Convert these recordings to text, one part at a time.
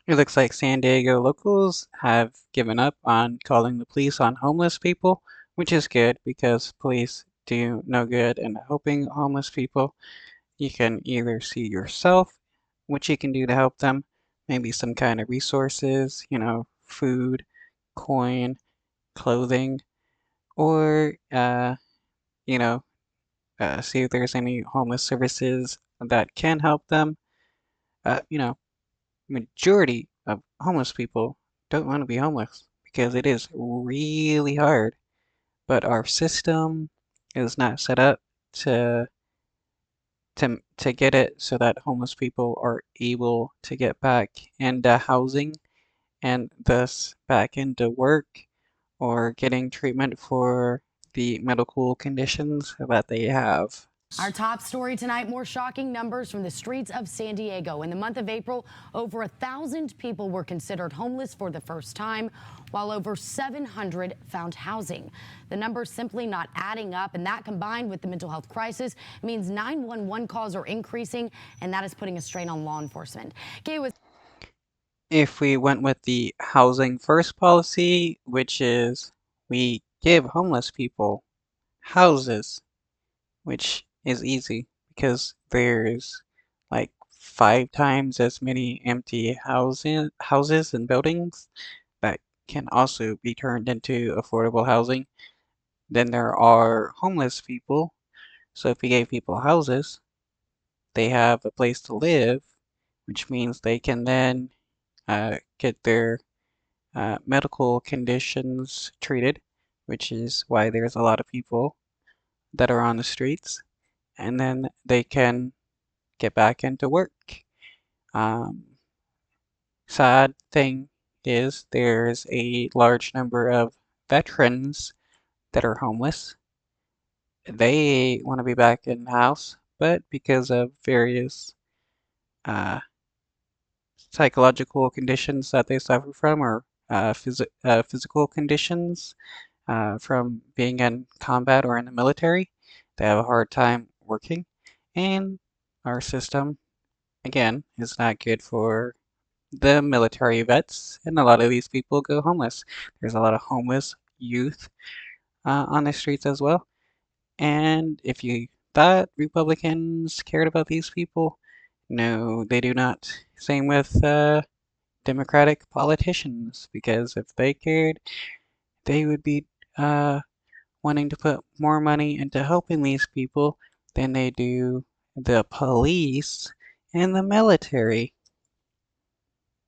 It looks like San Diego locals have given up on calling the police on homeless people, which is good because police do no good in helping homeless people. You can either see yourself what you can do to help them, maybe some kind of resources, food, coin, clothing, or you know, see if there's any homeless services that can help them. Uh, you know, Majority of homeless people don't want to be homeless because it is really hard, but our system is not set up to to get it so that homeless people are able to get back into housing and thus back into work or getting treatment for the medical conditions that they have. Our top story tonight, more shocking numbers from the streets of San Diego. In the month of April, over 1,000 people were considered homeless for the first time, while over 700 found housing. The numbers simply not adding up, and that combined with the mental health crisis means 911 calls are increasing, and that is putting a strain on law enforcement. If we went with the housing first policy, which is we give homeless people houses, which is easy because there's like 5 times as many empty houses and buildings that can also be turned into affordable housing than there are homeless people. So if we gave people houses, they have a place to live, which means they can then get their medical conditions treated, which is why there's a lot of people that are on the streets, and then they can get back into work. Um, Sad thing is there's a large number of veterans that are homeless. They want to be back in the house, but because of various uh, psychological conditions that they suffer from or physical conditions from being in combat or in the military, they have a hard time working. And our system, again, is not good for the military vets, and a lot of these people go homeless. There's a lot of homeless youth on the streets as well. And if you thought Republicans cared about these people, no, they do not. Same with Democratic politicians, because if they cared, they would be uh, wanting to put more money into helping these people than they do the police and the military.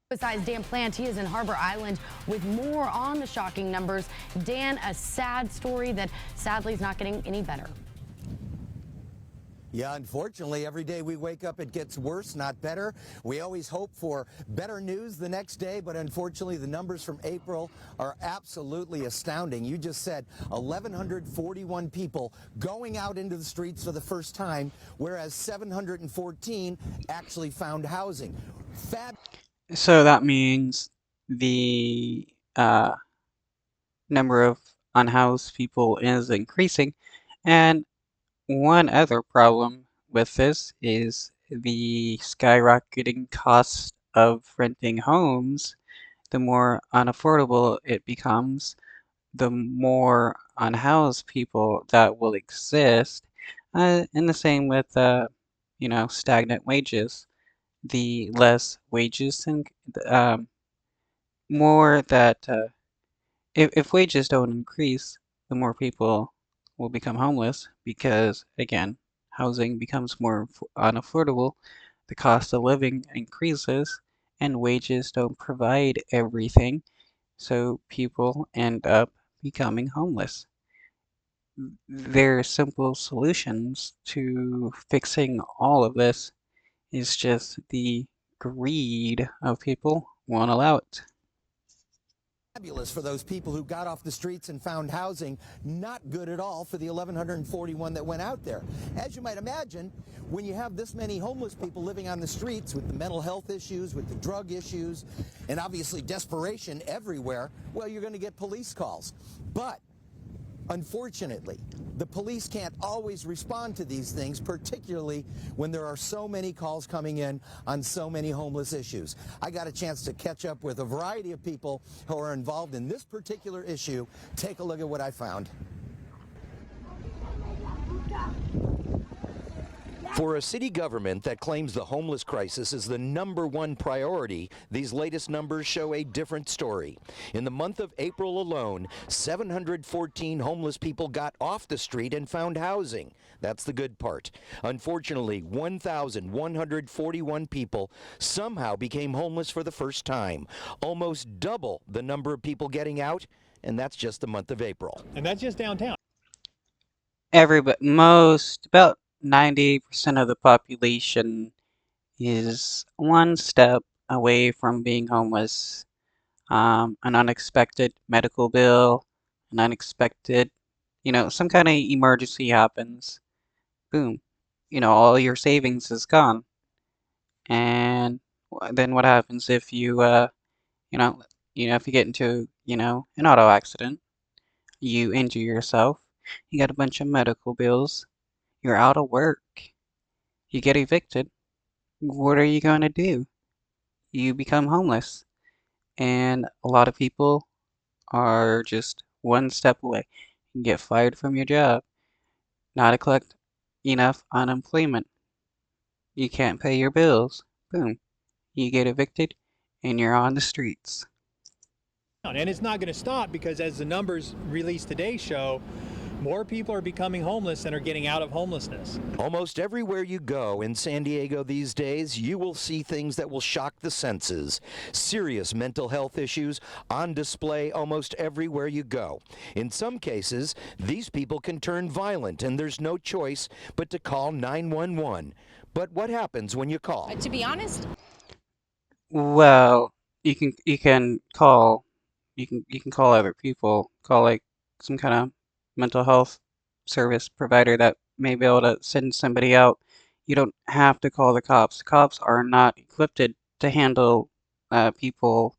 Besides Dan Plant, he is in Harbor Island with more on the shocking numbers. Dan, a sad story that sadly is not getting any better. Yeah, unfortunately, every day we wake up, it gets worse, not better. We always hope for better news the next day, but unfortunately, the numbers from April are absolutely astounding. You just said 1,141 people going out into the streets for the first time, whereas 714 actually found housing. So that means the number of unhoused people is increasing. And one other problem with this is the skyrocketing cost of renting homes. The more unaffordable it becomes, the more unhoused people that will exist. And the same with, stagnant wages. The less wages and more that if wages don't increase, the more people will become homeless because, again, housing becomes more unaffordable, the cost of living increases, and wages don't provide everything, so people end up becoming homeless. There are simple solutions to fixing all of this. It's just the greed of people won't allow it. Fabulous for those people who got off the streets and found housing. Not good at all for the 1,141 that went out there. As you might imagine, when you have this many homeless people living on the streets with the mental health issues, with the drug issues, and obviously desperation everywhere, well, you're going to get police calls. But Unfortunately, the police can't always respond to these things, particularly when there are so many calls coming in on so many homeless issues. I got a chance to catch up with a variety of people who are involved in this particular issue. Take a look at what I found. For a city government that claims the homeless crisis is the #1 priority, these latest numbers show a different story. In the month of April alone, 714 homeless people got off the street and found housing. That's the good part. Unfortunately, 1,141 people somehow became homeless for the first time, almost double the number of people getting out, and that's just the month of April. And that's just downtown. About 90% of the population is one step away from being homeless. An unexpected medical bill, an unexpected, some kind of emergency happens. Boom. All your savings is gone. And then what happens if you know, if you get into, an auto accident, you injure yourself, you got a bunch of medical bills, you're out of work, you get evicted. What are you going to do? You become homeless. And a lot of people are just one step away. You get fired from your job, not to collect enough unemployment. You can't pay your bills. Boom. You get evicted and you're on the streets. And it's not going to stop because, as the numbers released today show, more people are becoming homeless than are getting out of homelessness. Almost everywhere you go in San Diego these days, you will see things that will shock the senses. Serious mental health issues on display almost everywhere you go. In some cases, these people can turn violent, and there's no choice but to call 911. But what happens when you call? To be honest, Well, you can call other people, call like some kind of mental health service provider that may be able to send somebody out. You don't have to call the cops. The cops are not equipped to handle people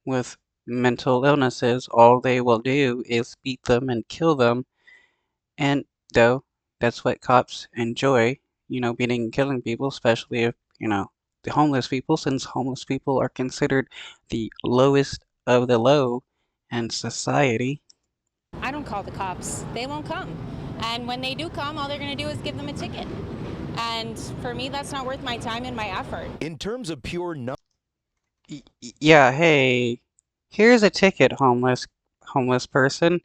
with mental illnesses. All they will do is beat them and kill them. And though that's what cops enjoy, beating and killing people, especially if, the homeless people, since homeless people are considered the lowest of the low in society. I don't call the cops. They won't come. And when they do come, all they're going to do is give them a ticket. And for me, that's not worth my time and my effort. In terms of pure Yeah, hey, here's a ticket, homeless person.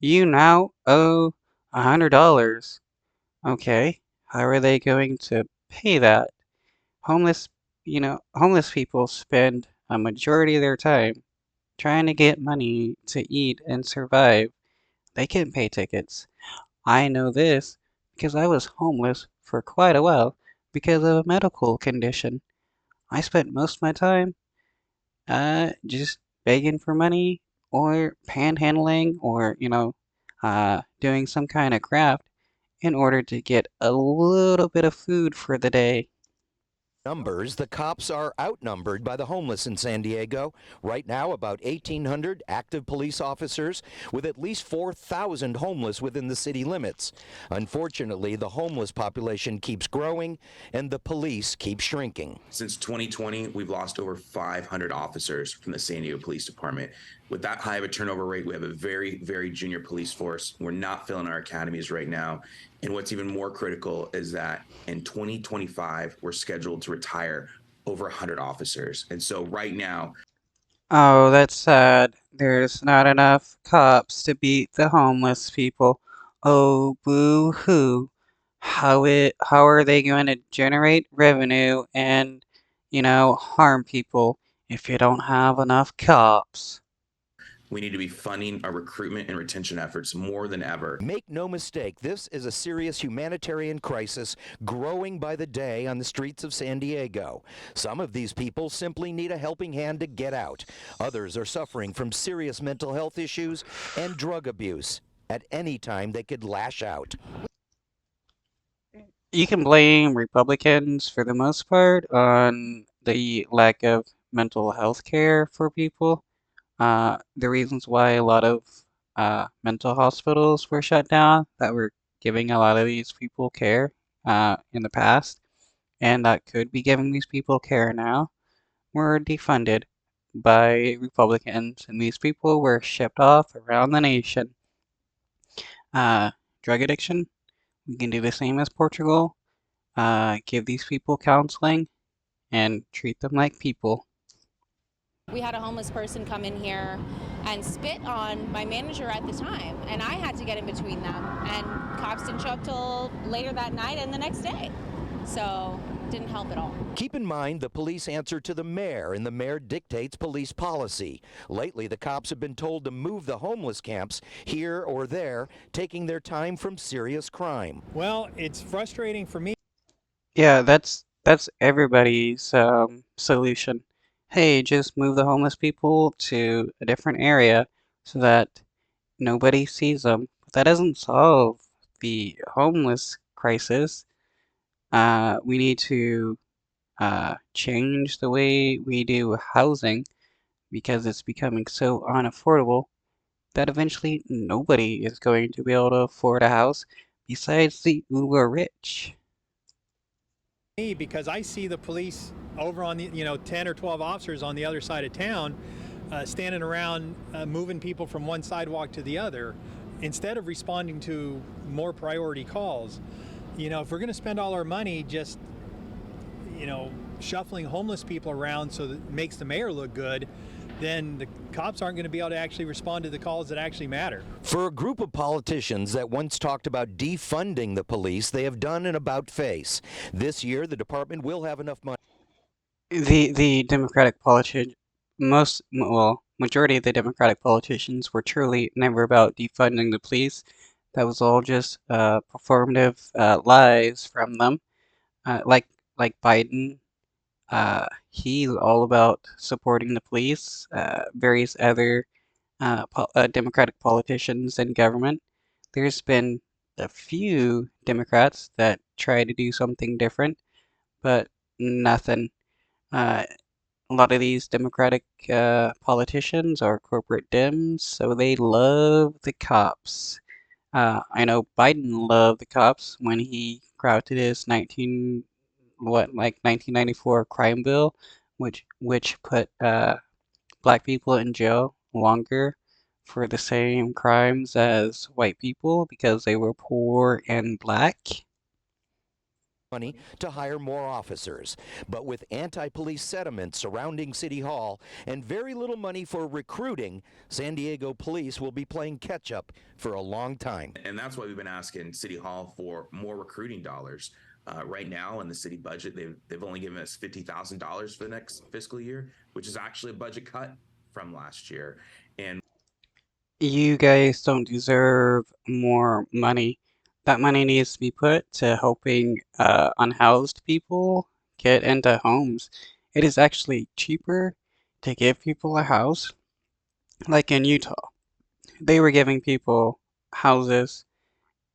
You now owe $100. Okay, how are they going to pay that? Homeless, homeless people spend a majority of their time trying to get money to eat and survive. They can pay tickets. I know this because I was homeless for quite a while because of a medical condition. I spent most of my time just begging for money or panhandling or, doing some kind of craft in order to get a little bit of food for the day. numbers, the cops are outnumbered by the homeless in San Diego. Right now, about 1,800 active police officers with at least 4,000 homeless within the city limits. Unfortunately, the homeless population keeps growing and the police keep shrinking. Since 2020, we've lost over 500 officers from the San Diego Police Department. With that high of a turnover rate, we have a very, very junior police force. We're not filling our academies right now. And what's even more critical is that in 2025, we're scheduled to retire over 100 officers. And so right now, Oh, that's sad. There's not enough cops to beat the homeless people. Oh, boo-hoo. How are they going to generate revenue and, harm people if you don't have enough cops? we need to be funding our recruitment and retention efforts more than ever. Make no mistake, this is a serious humanitarian crisis growing by the day on the streets of San Diego. Some of these people simply need a helping hand to get out. Others are suffering from serious mental health issues and drug abuse. At any time, they could lash out. You can blame Republicans for the most part on the lack of mental health care for people. The reasons why a lot of mental hospitals were shut down that were giving a lot of these people care in the past, and that could be giving these people care now, were defunded by Republicans, and these people were shipped off around the nation. Uh, Drug addiction, we can do the same as Portugal. Give these people counseling and treat them like people. We had a homeless person come in here and spit on my manager at the time, and I had to get in between them. And cops didn't show up till later that night and the next day. So, didn't help at all. Keep in mind the police answer to the mayor, and the mayor dictates police policy. Lately, the cops have been told to move the homeless camps here or there, taking their time from serious crime. Well, it's frustrating for me. Yeah, that's everybody's solution. Hey, just move the homeless people to a different area so that nobody sees them. But that doesn't solve the homeless crisis. We need to change the way we do housing because it's becoming so unaffordable that eventually nobody is going to be able to afford a house besides the uber rich. Because I see the police over on the 10 or 12 officers on the other side of town standing around moving people from one sidewalk to the other instead of responding to more priority calls. If we're going to spend all our money just shuffling homeless people around so that it makes the mayor look good, then the cops aren't going to be able to actually respond to the calls that actually matter. For a group of politicians that once talked about defunding the police, they have done an about-face. This year, the department will have enough money. The Democratic politician, majority of the Democratic politicians were truly never about defunding the police. That was all just performative lies from them. Like Biden, he's all about supporting the police. Various other Democratic politicians in government. There's been a few Democrats that try to do something different, but nothing. Uh, a lot of these Democratic politicians are corporate Dems, so they love the cops. I know Biden loved the cops when he crafted his 1994 crime bill, which put black people in jail longer for the same crimes as white people because they were poor and black. Money to hire more officers. But with anti-police sentiment surrounding City Hall and very little money for recruiting, San Diego police will be playing catch-up for a long time. And that's why we've been asking City Hall for more recruiting dollars. Right now in the city budget, they've only given us $50,000 for the next fiscal year, which is actually a budget cut from last year. And You guys don't deserve more money. That money needs to be put to helping unhoused people get into homes. It is actually cheaper to give people a house. Like in Utah, they were giving people houses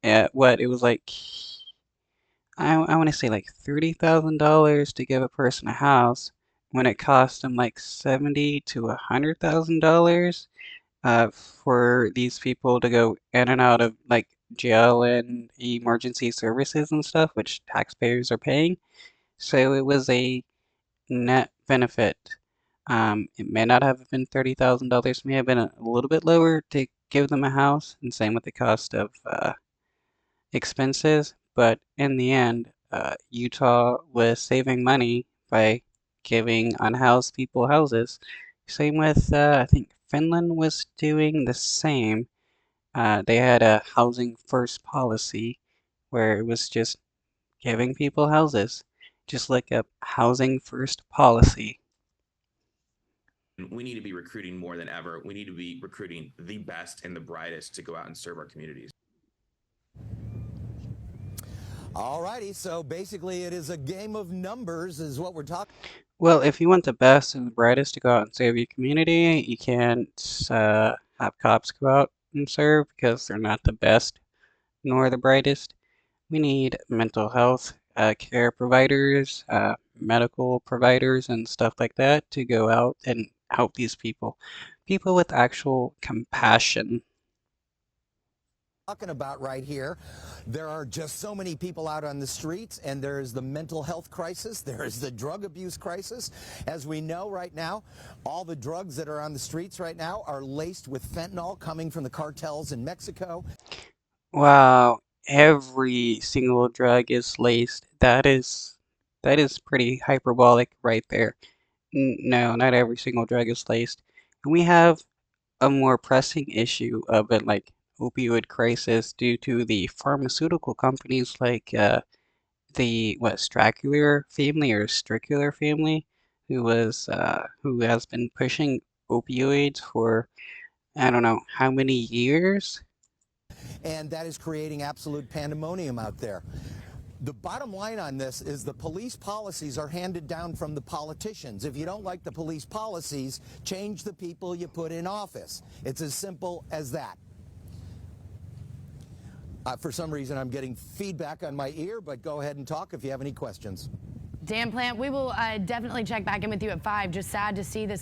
at what it was like, I want to say like $30,000 to give a person a house when it cost them like $70 to $100,000 for these people to go in and out of like jail and emergency services and stuff, which taxpayers are paying. So it was a net benefit. It may not have been $30,000, may have been a little bit lower to give them a house, and same with the cost of expenses. But in the end, Utah was saving money by giving unhoused people houses. Same with, I think Finland was doing the same. They had a housing first policy where it was just giving people houses. Just look up housing first policy. we need to be recruiting more than ever. We need to be recruiting the best and the brightest to go out and serve our communities. All righty, so basically it is a game of numbers is what we're talking. Well, if you want the best and the brightest to go out and save your community, you can't have cops go out and serve because they're not the best nor the brightest. We need mental health care providers, medical providers, and stuff like that to go out and help these people. People with actual compassion. talking about right here. There are just so many people out on the streets, and there's the mental health crisis. There is the drug abuse crisis. As we know right now, all the drugs that are on the streets right now are laced with fentanyl coming from the cartels in Mexico. Wow, every single drug is laced. That is pretty hyperbolic right there. No, not every single drug is laced. And we have a more pressing issue of it, like opioid crisis, due to the pharmaceutical companies like the Stracular family or Stricular family, who has been pushing opioids for I don't know how many years. And that is creating absolute pandemonium out there. The bottom line on this is the police policies are handed down from the politicians. If you don't like the police policies, change the people you put in office. It's as simple as that. For some reason, I'm getting feedback on my ear, but go ahead and talk if you have any questions. Dan Plant, we will definitely check back in with you at 5. Just sad to see this.